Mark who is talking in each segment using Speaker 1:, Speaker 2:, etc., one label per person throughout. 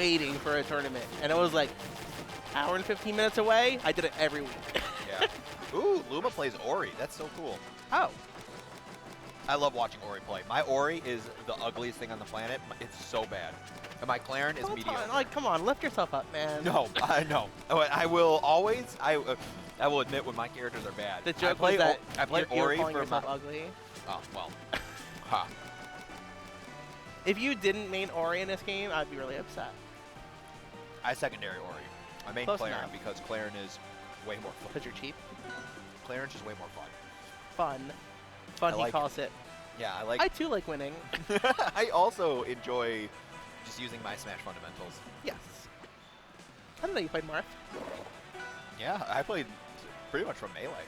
Speaker 1: waiting for a tournament, and it was like hour and 15 minutes away. I did it every week.
Speaker 2: Yeah. Ooh, Luma plays Ori. That's so cool.
Speaker 1: Oh.
Speaker 2: I love watching Ori play. My Ori is the ugliest thing on the planet. It's so bad. And my Clarin is mediocre.
Speaker 1: Like, come on, lift yourself up, man.
Speaker 2: No, I know. I will always. I will admit when my characters are bad.
Speaker 1: The joke was that
Speaker 2: I play
Speaker 1: you're
Speaker 2: Ori
Speaker 1: calling
Speaker 2: for
Speaker 1: yourself
Speaker 2: my.
Speaker 1: ugly.
Speaker 2: Oh well. Ha.
Speaker 1: If you didn't main Ori in this game, I'd be really upset.
Speaker 2: I secondary Ori. I main
Speaker 1: Close
Speaker 2: Clarin
Speaker 1: enough.
Speaker 2: because Clarin is way more fun.
Speaker 1: Because you're cheap.
Speaker 2: Clarin's just way more fun.
Speaker 1: Fun. Fun, he calls it.
Speaker 2: Yeah, I like.
Speaker 1: I too like winning.
Speaker 2: I also enjoy just using my Smash fundamentals.
Speaker 1: Yes. I don't know you played Marth.
Speaker 2: Yeah, I played pretty much from Melee.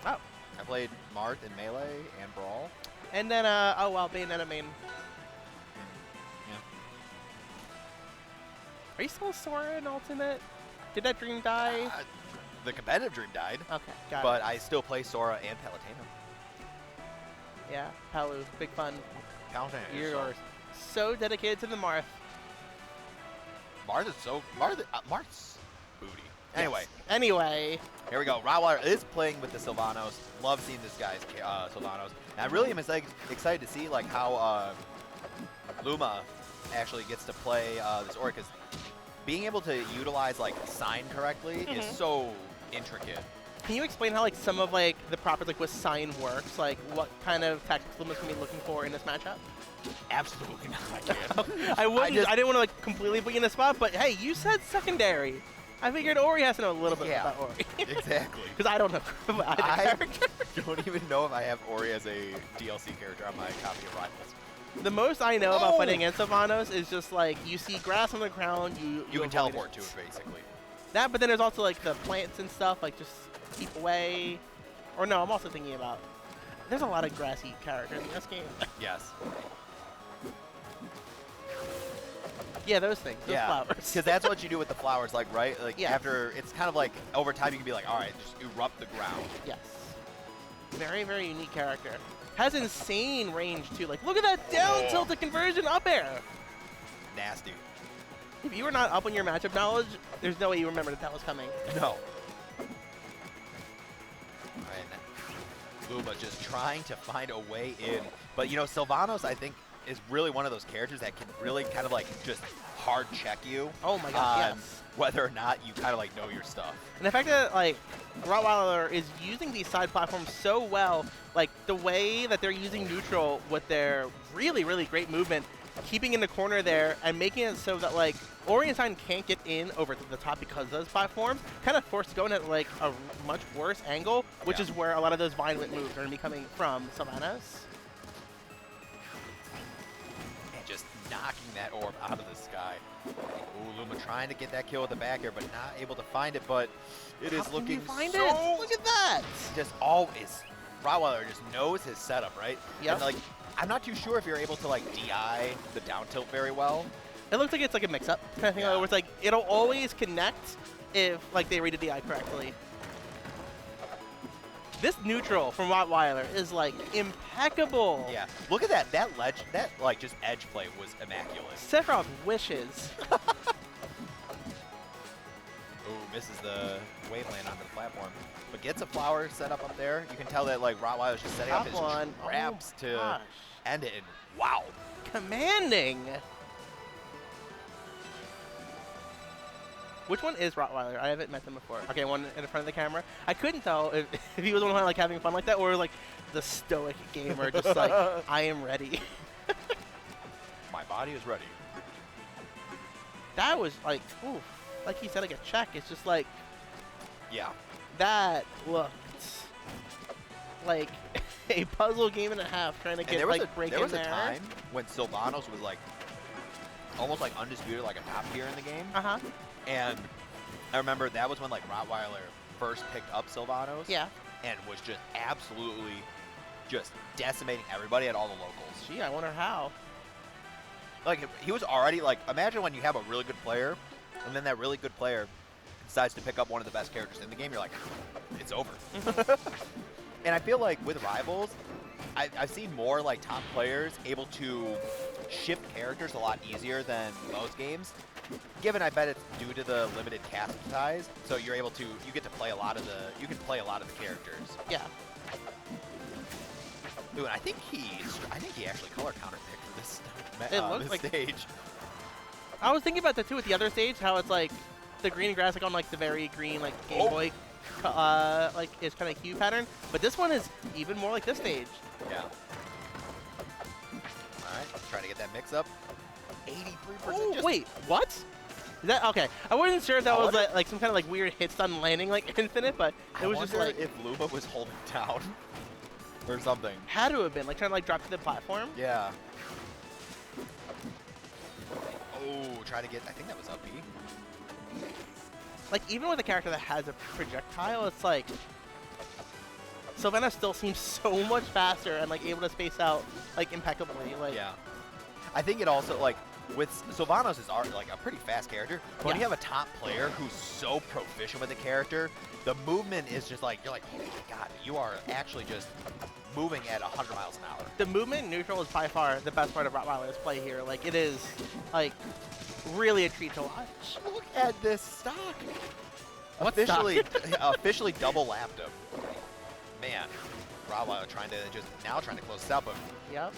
Speaker 1: Oh.
Speaker 2: I played Marth in Melee and Brawl.
Speaker 1: And then, oh well, Bayonetta main.
Speaker 2: Yeah.
Speaker 1: Are you still Sora in Ultimate? Did that dream die?
Speaker 2: The competitive dream died.
Speaker 1: Okay, got
Speaker 2: but
Speaker 1: it.
Speaker 2: I still play Sora and Palutena.
Speaker 1: Yeah, Palu, big fun.
Speaker 2: Palutena is
Speaker 1: You're so dedicated to the Marth.
Speaker 2: Marth is so... Marth's booty. Anyway.
Speaker 1: Yes. Anyway.
Speaker 2: Here we go. Rottweiler is playing with the Sylvanos. Love seeing this guy's Sylvanos. And I really am excited to see like how Luma actually gets to play this Ori, because being able to utilize like sign correctly is so intricate.
Speaker 1: Can you explain how like some of like the properties like with sign works? Like what kind of tactics Luma's gonna be looking for in this matchup?
Speaker 2: Absolutely not. I can't.
Speaker 1: I didn't want to like completely put you in the spot, but hey, you said secondary. I figured Ori has to know a little bit about Ori.
Speaker 2: Exactly.
Speaker 1: Because I don't know about either character.
Speaker 2: Don't even know if I have Ori as a DLC character on my copy of Rivals.
Speaker 1: The most I know about fighting against Sylvanos is just like you see grass on the ground, you
Speaker 2: can teleport to it basically.
Speaker 1: That, but then there's also like the plants and stuff, like just keep away. Or no, I'm also thinking about there's a lot of grassy characters in this game.
Speaker 2: Yes.
Speaker 1: Yeah, those things, those flowers.
Speaker 2: Because that's what you do with the flowers, like, right? Like, after, it's kind of like, over time you can be like, all right, just erupt the ground.
Speaker 1: Yes. Very, very unique character. Has insane range, too. Like, look at that down tilt to conversion up air.
Speaker 2: Nasty.
Speaker 1: If you were not up on your matchup knowledge, there's no way you remember that was coming.
Speaker 2: No. And Luma just trying to find a way in. But, you know, Sylvanos, I think, is really one of those characters that can really kind of like just hard check you.
Speaker 1: Oh my gosh, yes.
Speaker 2: Whether or not you kind of like know your stuff.
Speaker 1: And the fact that like Rottweiler is using these side platforms so well, like the way that they're using neutral with their really, really great movement, keeping in the corner there and making it so that like Ori and Sign can't get in over the top because of those platforms, kind of forced going at like a much worse angle, which is where a lot of those violent moves are going to be coming from Sylvanos.
Speaker 2: Just knocking that orb out of the sky. Ooh, Luma trying to get that kill with the back air, but not able to find it, but it is looking so...
Speaker 1: Look at that!
Speaker 2: Just always... Rottweiler just knows his setup, right?
Speaker 1: Yep.
Speaker 2: And, like, I'm not too sure if you're able to, like, DI the down tilt very well.
Speaker 1: It looks like it's like a mix-up kind of thing, where it's like, it'll always connect if, like, they read a DI correctly. This neutral from Rottweiler is like impeccable.
Speaker 2: Yeah, look at that. That ledge, that like just edge play was immaculate.
Speaker 1: Sephiroth wishes.
Speaker 2: Ooh, misses the waveland onto the platform, but gets a flower set up there. You can tell that like Rottweiler's just setting up his traps to end it. And wow,
Speaker 1: commanding. Which one is Rottweiler? I haven't met them before. Okay, one in front of the camera. I couldn't tell if he was the one like having fun like that, or like the stoic gamer, just like I am ready.
Speaker 2: My body is ready.
Speaker 1: That was like, ooh, like he said, like a check. It's just like,
Speaker 2: yeah,
Speaker 1: that looked like a puzzle game and a half trying to get like break in there.
Speaker 2: There was a time when Sylvanos was like almost like undisputed, like a top tier in the game. And I remember that was when like Rottweiler first picked up Sylvanos.
Speaker 1: Yeah.
Speaker 2: And was just absolutely just decimating everybody at all the locals.
Speaker 1: Gee, I wonder how.
Speaker 2: Like he was already like, imagine when you have a really good player and then that really good player decides to pick up one of the best characters in the game, you're like, it's over. And I feel like with Rivals, I've seen more like top players able to shift characters a lot easier than most games. Given, I bet it's due to the limited cast size, so you get to play a lot of the characters.
Speaker 1: Yeah.
Speaker 2: Ooh, and I think he actually color counterpicked for this,
Speaker 1: It looks
Speaker 2: this
Speaker 1: like
Speaker 2: stage.
Speaker 1: I was thinking about that too with the other stage, how it's like the green grass like on like the very green like Game Boy like is kind of hue pattern, but this one is even more like this stage.
Speaker 2: Yeah. All right, trying to get that mix up. 83%.
Speaker 1: Wait, what? Is that okay? I wasn't sure if that was like some kind of like weird hit stun landing like infinite, but it was just like
Speaker 2: if Luma was holding down or something.
Speaker 1: Had to have been like trying to like drop to the platform.
Speaker 2: Yeah. Oh, trying to get. I think that was up B.
Speaker 1: Like even with a character that has a projectile, it's like Sylvanos still seems so much faster and like able to space out like impeccably. Like
Speaker 2: yeah. I think it also like with Sylvanos is like a pretty fast character. But when you have a top player who's so proficient with the character, the movement is just like you're like, oh my god, you are actually just moving at 100 miles an hour.
Speaker 1: The movement neutral is by far the best part of Rottweiler's play here. Like it is like really a treat to watch.
Speaker 2: Look at this stock.
Speaker 1: What
Speaker 2: officially officially double lapped him. Man, Rottweiler trying to close this out, but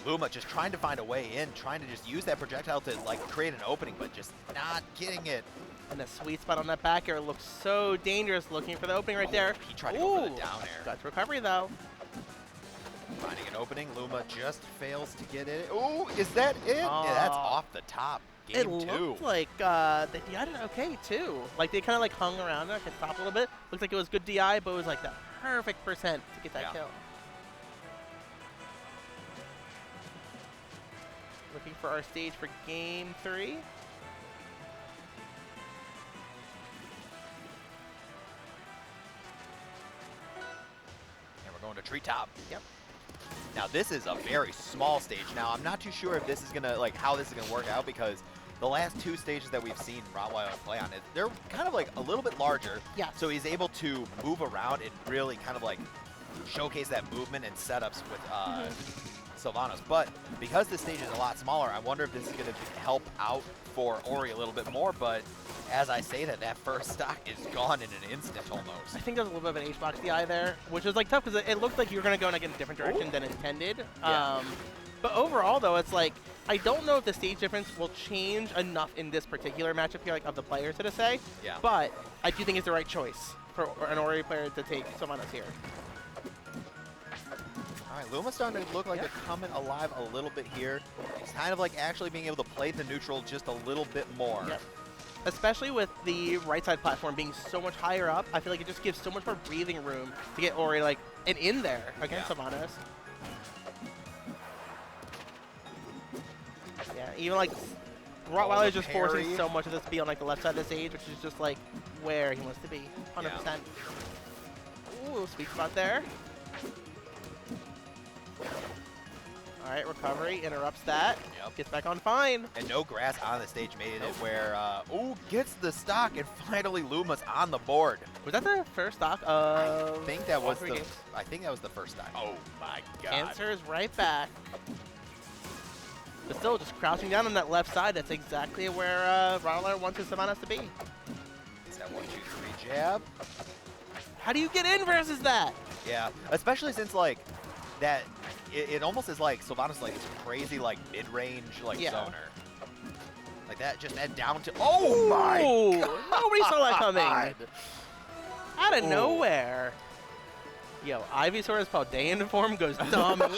Speaker 2: Luma just trying to find a way in, trying to just use that projectile to like create an opening, but just not getting it.
Speaker 1: And the sweet spot on that back air looks so dangerous, looking for the opening right there.
Speaker 2: He tried to go for the down air.
Speaker 1: Got recovery though.
Speaker 2: Finding an opening, Luma just fails to get it. Ooh, is that it? Yeah, that's off the top. Game
Speaker 1: it
Speaker 2: two.
Speaker 1: looked like the DI did okay too. Like they kind of like hung around it, could top a little bit. Looked like it was good DI, but it was like the perfect percent to get that kill. Looking for our stage for game 3.
Speaker 2: And we're going to treetop.
Speaker 1: Yep.
Speaker 2: Now this is a very small stage. Now I'm not too sure if this is gonna how this is gonna work out, because the last 2 stages that we've seen Rottweiler play on it, they're kind of like a little bit larger.
Speaker 1: Yeah.
Speaker 2: So he's able to move around and really kind of like showcase that movement and setups with Sylvanos. But because this stage is a lot smaller, I wonder if this is gonna help out for Ori a little bit more. But as I say that first stock is gone in an instant almost.
Speaker 1: I think there's a little bit of an H-box DI there, which was like tough because it looked like you were going to go in like, a different direction than intended.
Speaker 2: Yeah.
Speaker 1: But overall, though, it's like I don't know if the stage difference will change enough in this particular matchup here, like of the players, so to say.
Speaker 2: Yeah.
Speaker 1: But I do think it's the right choice for an Ori player to take Sylvanos here.
Speaker 2: All right, Luma's starting to look like they're coming alive a little bit here. It's kind of like actually being able to play the neutral just a little bit more.
Speaker 1: Yep. Especially with the right side platform being so much higher up, I feel like it just gives so much more breathing room to get Ori like in there against Sylvanos. Yeah, even like Rottweiler is just forcing so much of this to be on like the left side of the stage, which is just like where he wants to be, 100%. Ooh, sweet spot there. All right, recovery interrupts that.
Speaker 2: Yep.
Speaker 1: Gets back on fine.
Speaker 2: And no grass on the stage made it where, gets the stock, and finally Luma's on the board.
Speaker 1: Was that the first stock of
Speaker 2: I think that was
Speaker 1: games?
Speaker 2: I think that was the first stock. Oh my god.
Speaker 1: Answers right back. But still just crouching down on that left side. That's exactly where Rottweiler wants his Sylvanos to be.
Speaker 2: It's that 1, 2, 3 jab.
Speaker 1: How do you get in versus that?
Speaker 2: Yeah, especially since like that, it almost is like Sylvanos like this crazy like mid-range like zoner. Like that, just that down to my god.
Speaker 1: Nobody saw that coming. Out of nowhere. Yo, Ivysaur's Paldean form goes dummy.